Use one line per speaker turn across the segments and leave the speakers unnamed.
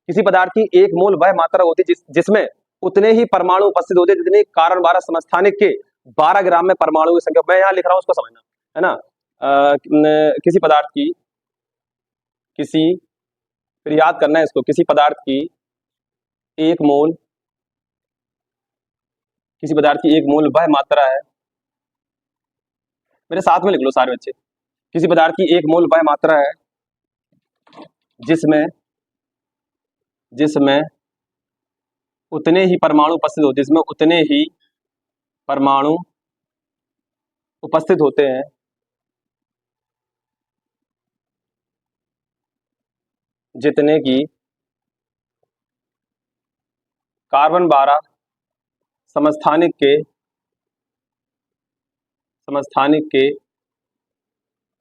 किसी पदार्थ की एक मोल वह मात्रा होती है जिसमें उतने ही परमाणु उपस्थित होते हैं जितने कार्बन 12 समस्थानिक के 12 ग्राम में परमाणु की संख्या। मैं यहाँ लिख रहा हूँ, उसको समझना है ना। किसी पदार्थ की फिर याद करना है इसको, किसी पदार्थ की एक मोल वह मात्रा है, मेरे साथ में लिख लो सारे बच्चे। किसी पदार्थ की एक मोल वह मात्रा है जिसमें उतने ही परमाणु उपस्थित होते हैं जितने की कार्बन 12 समस्थानिक के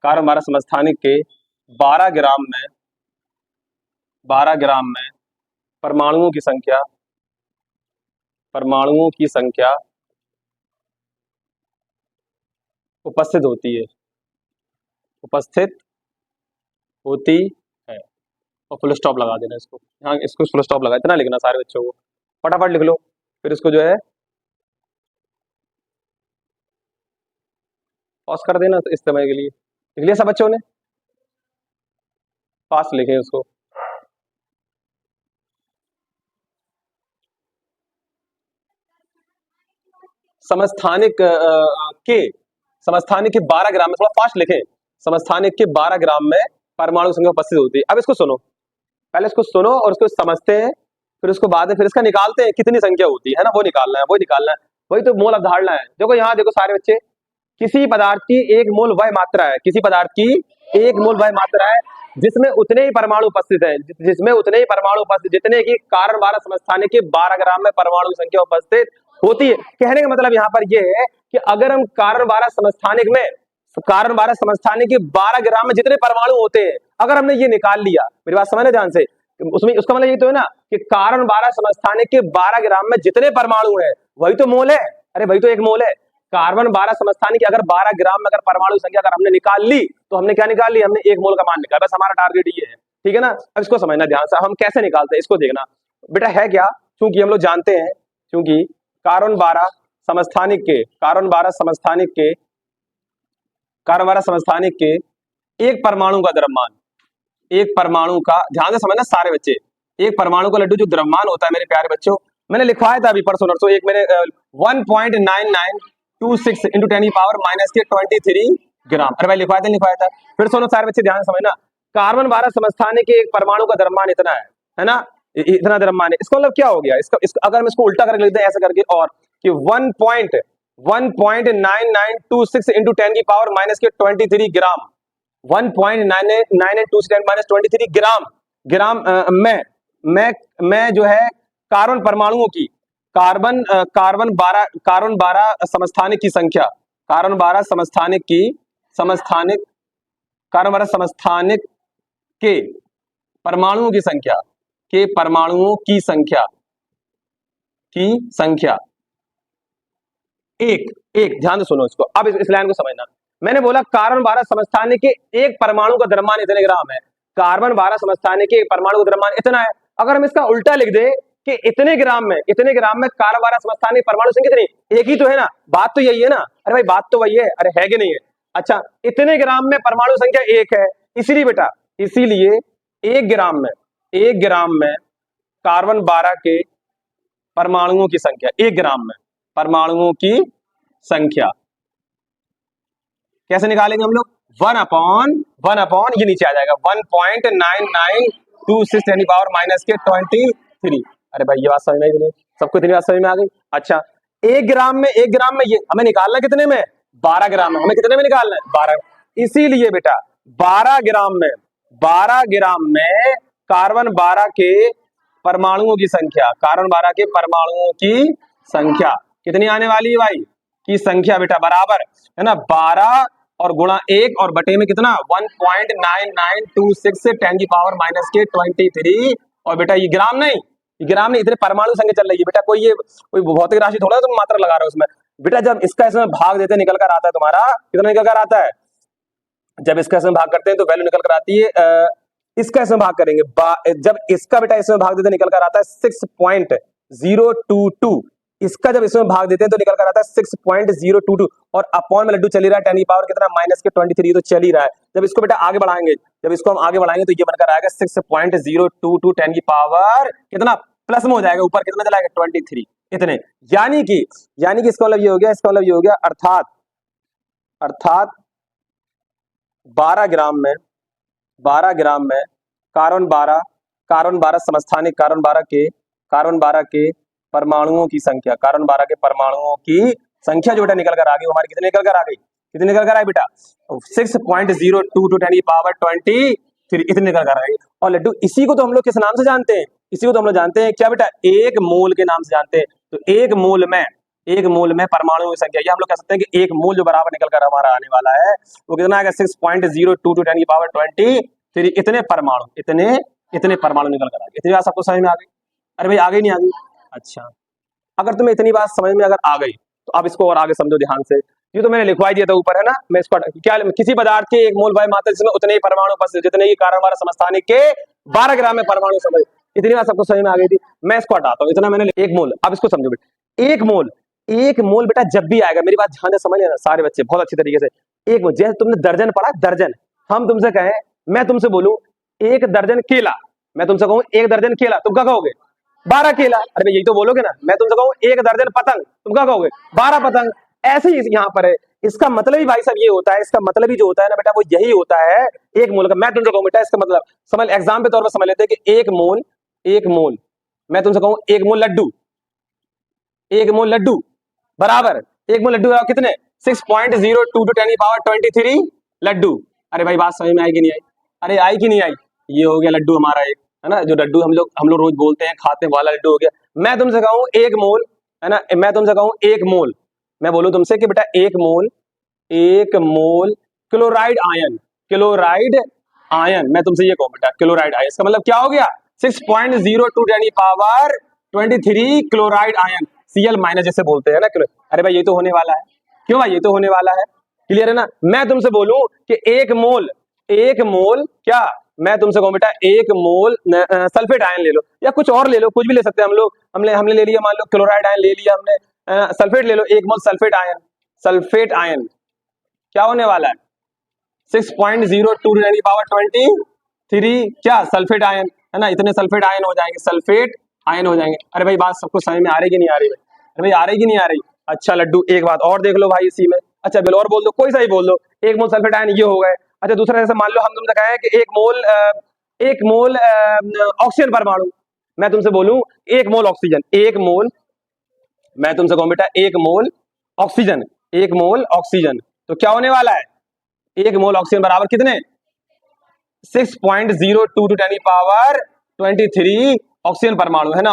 कार्बन 12 समस्थानिक के 12 ग्राम में परमाणुओं की संख्या उपस्थित होती है और फुल स्टॉप लगा देना इसको, यहाँ इसको फुल स्टॉप लगा, इतना लिखना सारे बच्चों को, फटाफट लिख लो। फिर इसको जो है पॉज कर देना इस समय के लिए। लिख लिया सब बच्चों ने? फास्ट लिखें उसको। समस्थानिक के 12 ग्राम में, थोड़ा फास्ट लिखें, समस्थानिक के 12 ग्राम में परमाणु संख्या उपस्थित होती है। अब इसको सुनो, पहले इसको सुनो और उसको समझते हैं, फिर उसको बाद में फिर इसका निकालते हैं कितनी संख्या होती है ना, वो निकालना है। वही तो मूल अवधारणा है। देखो यहाँ देखो सारे बच्चे, किसी पदार्थ की एक मोल वह मात्रा है, जिसमें उतने ही परमाणु उपस्थित है, जितने की कार्बन 12 समस्थानिक के 12 ग्राम में परमाणु संख्या उपस्थित होती है। कहने का मतलब यहाँ पर यह है कि अगर हम कार्बन 12 समस्थानिक के 12 ग्राम में जितने परमाणु होते हैं, अगर हमने ये निकाल लिया, मेरी बात समझना ध्यान से, उसमें उसका मतलब ये तो है ना कि कार्बन 12 समस्थानिक के 12 ग्राम में जितने परमाणु हैं वही तो मोल है। अरे वही तो एक मोल है। कार्बन 12 समस्थानिक की अगर 12 ग्राम में अगर परमाणु संख्या अगर हमने निकाल ली तो हमने क्या निकाल ली? हमने एक मोल का मान निकाला। बस हमारा टारगेट ये है, ठीक है ना। अब इसको समझना ध्यान से, हम कैसे निकालते हैं इसको देखना बेटा। है क्या, क्योंकि हम लोग जानते हैं, क्योंकि कार्बन 12 समस्थानिक के एक परमाणु का द्रव्यमान, ध्यान से समझना सारे बच्चे, एक परमाणु का लड्डू जो द्रव्यमान होता है मेरे प्यारे बच्चों, मैंने लिखवाया था अभी परसों नरसों, एक मैंने 1.9926 इंटू 10 की पावर माइनस के 23 ग्राम। अरे भाई लिखवाया था। फिर सुनो सारे बच्चे ध्यान से समझना, कार्बन 12 समस्थानिक के एक परमाणु का द्रव्यमान इतना है ना, इतना द्रव्यमान है। इसका मतलब क्या हो गया? अगर हम इसको उल्टा करके लिखते हैं ऐसे करके, और कि 1.9926 इंटू 10 की पावर माइनस के 23 ग्राम, 1.9926 माइनस 23 ग्राम में जो है कार्बन परमाणुओं की कार्बन 12 समस्थानिक की संख्या, कार्बन 12 समस्थानिक के परमाणुओं की संख्या एक। ध्यान से सुनो इसको, अब इस लाइन को समझना। मैंने बोला कार्बन 12 समस्थानिक के एक परमाणु का द्रव्यमान इतने ग्राम है, कार्बन 12 समस्थानिक के एक परमाणु का द्रव्यमान इतना है। अगर हम इसका उल्टा लिख दे कि इतने ग्राम में कार्बन 12 समस्थानिक परमाणु संख्या कितनी, एक ही तो है ना, बात तो यही है ना। अरे भाई बात तो वही है, अरे है कि नहीं है? अच्छा, इतने ग्राम में परमाणु संख्या एक है, इसीलिए एक ग्राम में कार्बन 12 के परमाणुओं की संख्या, एक ग्राम में परमाणुओं की संख्या कैसे निकालेंगे हम लोग? 1 अपॉन ये नीचे आ जाएगा 1.9926 10 की पावर माइनस के 23। अरे भाई ये बात समझ में नहीं, सबको इतनी बात समझ में आ गई? अच्छा, एक ग्राम में ये हमें निकालना कितने में? 12 ग्राम में। हमें कितने में निकालना है? 12। इसीलिए बेटा 12 ग्राम में कार्बन 12 के परमाणुओं की संख्या कितनी आने वाली है भाई? की संख्या बेटा बराबर है ना 12 और गुणा 1 और बटे में कितना? 1.9926 10 की पावर माइनस के 23। और बेटा ये ग्राम नहीं, इतने परमाणु संख्या चल रही है बेटा। कोई भौतिक राशि थोड़ा तुम मात्रा लगा रहे हो उसमें बेटा। जब इसका इसमें भाग देते निकल कर आता है तुम्हारा कितना निकल कर आता है? जब इसका इसमें भाग करते हैं तो वैल्यू निकल कर आती है इसका इसमें भाग करेंगे, जब इसका बेटा इसमें भाग देते निकल कर आता है 6.022, इसका जब इसमें भाग देते हैं तो निकल कर आता है 6.022, और अपॉन में लड्डू चल ही रहा है 10 की पावर कितना माइनस के 23, तो चल ही रहा है। जब इसको बेटा आगे बढ़ाएंगे, जब इसको हम आगे बढ़ाएंगे तो ये बनकर आएगा 6.022 10 की पावर कितना प्लस में हो जाएगा, ऊपर कितना चलाएगा 23 इतने, यानी कि इसका मतलब ये हो गया, इसका मतलब ये हो गया अर्थात 12 ग्राम में कार्बन 12 समस्थानिक कार्बन 12 के परमाणुओं की संख्या, जो बेटा निकल कर आ गई, हमारी कितनी निकल कर आ गई, बेटा 6.022 10 की पावर 23 इतनी निकल कर आ गई। और लड्डू इसी को तो हम लोग किस नाम से जानते हैं, क्या बेटा, एक मोल के नाम से जानते हैं। तो एक मोल में परमाणुओं की संख्या, ये हम लोग कह सकते हैं कि एक मोल जो बराबर निकल कर हमारा आने वाला है वो कितना आएगा 6.022 10 की पावर 23, इतने परमाणु निकल कर आ गए। इतनी बात सबको समझ में आ गई? अरे भाई आ गई नहीं आ गई? अच्छा, अगर तुम्हें इतनी बात समझ में अगर आ गई तो अब इसको और आगे समझो ध्यान से। ये तो मैंने लिखवाई दिया था ऊपर, है ना, मैं इसको क्या, किसी पदार्थ के एक मोल वायु मात्रा जिसमें उतने ही परमाणु उपस्थित जितने ही कार्बन 12 समस्थानिक के 12 ग्राम में परमाणु समझ, इतनी बात सबको समझ में आ गई थी। मैं इसको हटाता हूँ, इतना मैंने एक मोल। अब इसको समझो बेटा, एक मोल बेटा जब भी आएगा, मेरी बात ध्यान से समझ लेना सारे बच्चे बहुत अच्छी तरीके से। एक मोल, जैसे तुमने दर्जन पढ़ा, दर्जन, हम तुमसे कहें, मैं तुमसे बोलूं एक दर्जन केला, मैं तुमसे कहूं एक दर्जन केला, तुम क्या कहोगे? 12 केला। अरे भाई यही तो बोलोगे ना। मैं तुमसे कहूं एक दर्जन पतंग, तुम क्या कहोगे? 12 पतंग। ऐसे ही यहाँ पर है, इसका मतलब ही भाई साहब ये होता है, इसका मतलब ही जो होता है ना बेटा वो यही होता है एक मोल का। मैं तुमसे कहूं बेटा इसका मतलब समझ, एग्जाम के तौर पर समझ लेते हैं कि एक मोल, मैं तुमसे कहूं एक मोल लड्डू बराबर, एक मोल लड्डू कितने 6.022 10 की पावर 23 लड्डू। अरे भाई बात समझ में आई कि नहीं आई? अरे आई कि नहीं आई? ये हो गया लड्डू हमारा एक, है ना, जो लड्डू हम लोग रोज बोलते हैं खाते हैं वाला लड्डू हो गया। मैं तुमसे कहूं एक मोल, है ना, मैं तुमसे कहूं एक मोल, मैं बोलूं तुमसे कि बेटा एक मोल क्लोराइड आयन, मैं तुमसे ये कहूं बेटा क्लोराइड आयन, इसका मतलब क्या हो गया 6.022 10 की power 23 chloride ion, Cl minus जैसे बोलते हैं ना। अरे भाई ये तो होने वाला है, क्यों भाई, ये तो होने वाला है, क्लियर है ना। मैं तुमसे बोलूं कि एक मोल क्या, मैं तुमसे कहूं बेटा एक मोल सल्फेट आयन ले लो, या कुछ और ले लो, कुछ भी ले सकते हैं हम लोग, हमने ले लिया, मान लो क्लोराइड आयन ले लिया हमने, सल्फेट ले लो, एक मोल सल्फेट आयन क्या होने वाला है 6.022 10 की पावर 23 क्या सल्फेट आयन, है ना, इतने सल्फेट आयन हो जाएंगे। अरे भाई बात सबको समझ में आ रही कि नहीं आ रही? अरे भाई आ रही कि नहीं आ रही? अच्छा लड्डू एक बात और देख लो भाई इसी में, अच्छा बिल और बोल दो, कोई सा ही बोल दो, एक मोल सल्फेट आयन ये हो गए। अच्छा दूसरा जैसे मान लो हम तुमसे कहें कि एक मोल ऑक्सीजन परमाणु, मैं तुमसे बोलूं एक मोल ऑक्सीजन, मैं तुमसे कहूं बेटा एक मोल ऑक्सीजन, तो क्या होने वाला है एक मोल ऑक्सीजन बराबर कितने 6.022 10 की पावर 23 ऑक्सीजन परमाणु, है ना,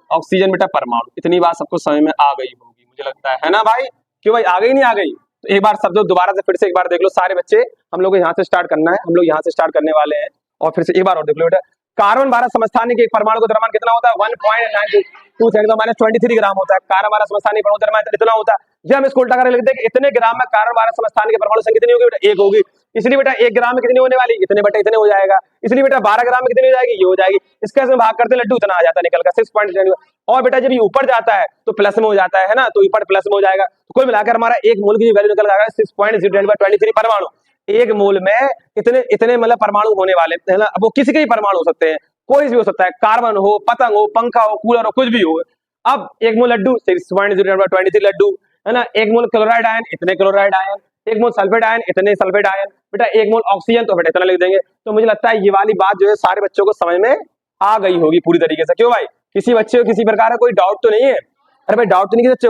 ऑक्सीजन बेटा परमाणु। इतनी बात सबको समझ में आ गई होगी मुझे लगता है ना भाई? क्यों भाई आ गई नहीं आ गई? तो एक बार सब लोग दोबारा से फिर से एक बार देख लो सारे बच्चे, हम लोग को यहाँ से स्टार्ट करना है, हम लोग यहाँ से स्टार्ट करने वाले हैं, और फिर से एक बार और देख लो बेटा, कार्बन 12 समस्थानिक एक परमाणु का द्रव्यमान कितना होता है 1.92 × 10⁻³ ग्राम होता है। कार्बन 12 समस्थानिक परमाणु द्रव्यमान इतना होता है। जब हम इसको उल्टा करके लिखते हैं कि इतने ग्राम में कार्बन 12 समस्थानिक परमाणु संख्या कितनी होगी बेटा? एक होगी। इसलिए बेटा 1 ग्राम में कितनी होने वाली? इतने बटे इतने हो जाएगा। इसलिए बेटा 12 ग्राम में कितनी हो जाएगी? ये हो जाएगी। इसका इसमें भाग करते लड्डू इतना आ जाता है निकल कर 6.0। और बेटा जब ये ऊपर जाता है तो प्लस में हो जाता है ना, तो ऊपर प्लस में हो जाएगा। तो कुल मिलाकर हमारा एक मोल की वैल्यू निकल जाएगा 6.023 परमाणु। एक मोल में इतने मतलब परमाणु होने वाले है ना। अब वो किसी के भी परमाणु हो सकते हैं, कोई भी हो सकता है, कार्बन हो, पतंग हो, पंखा हो, कूलर हो, कुछ भी हो। अब एक मोल लड्डू 6.023 लड्डू, है ना, एक मोल क्लोराइड आयन इतने क्लोराइड आयन, एक मोल सल्फेट आयन इतने सल्फेट आयन, बेटा एक मोल ऑक्सीजन तो बेटा इतना लिख देंगे। तो मुझे लगता है ये वाली बात जो है सारे बच्चों को समझ में आ गई होगी पूरी तरीके से। क्यों भाई, किसी बच्चे को किसी प्रकार का कोई डाउट तो नहीं है? अरे भाई डाउट तो नहीं किसी बच्चे